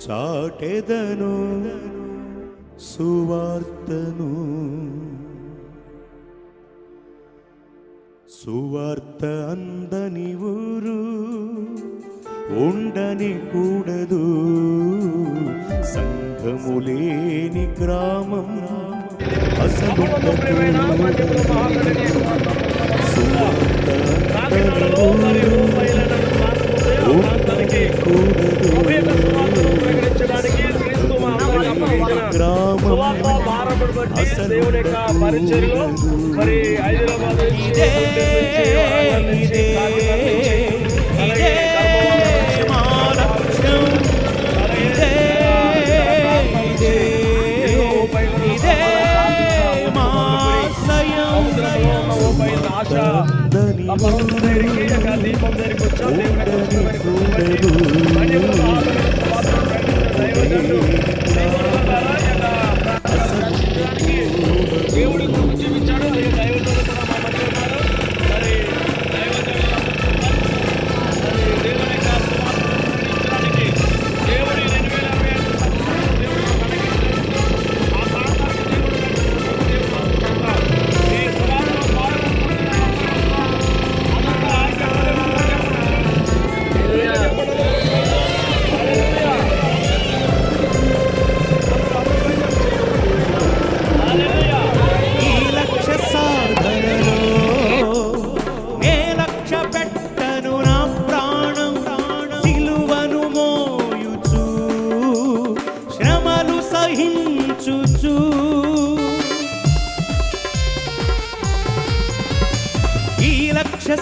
చాటెదను సువార్తను. సువార్త అందని ఊరు ఉండని కూడదు, సంఘము లేని గ్రామం అసలు మరి హైదరాబాద్ దీపం దగ్గరికి వచ్చాం. దేవుడు చూపించాడు. దైవజనులు కూడా మా మధ్య ఉన్నారు. మరి దైవజనుల దేవుని సువార్తని దేవుడి 2025 ఆ ప్రాంతానికి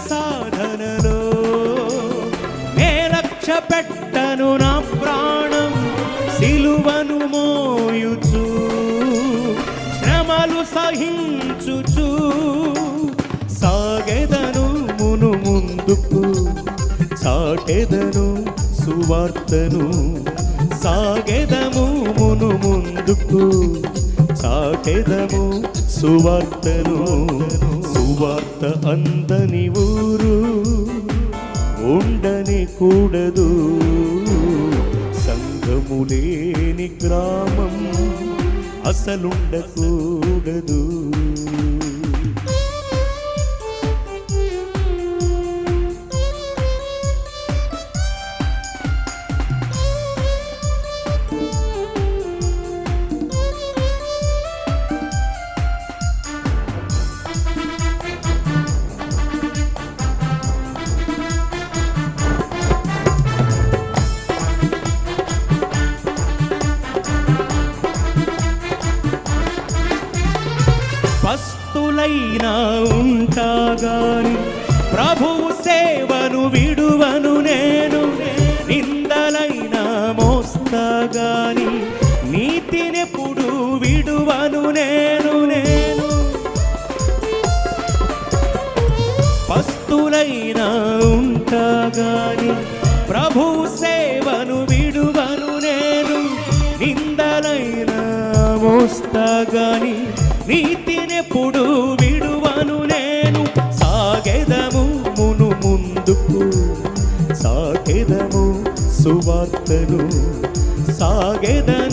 సాధనలో నే లక్ష్య పెట్టను నా ప్రాణం, సిలువను మోయుచు శ్రమలు సహించుచు సాగెదను మును ముందుకు, చాటెదను సువార్తను. సాగెదము మును ముందుకు, చాటెదము సువార్తను. సువార్త అందని ఊరు ఉండని కూడదు, సంఘము లేని గ్రామం అసలుండకూడదు. పస్తులైనా ఉంటాగాని ప్రభువు సేవను విడువను నేను, నిందలైనా మోస్తాగాని నీతినెప్పుడు విడువను నేను. పస్తులైనా ఉంటాగాని ప్రభువు సేవను విడువను నేను, నిందలైనా మోస్తాగాని నీతినెప్పుడు విడువను నేను. సాగెదము మును ముందుకు, సాగెదము సువార్తను. సాగెదను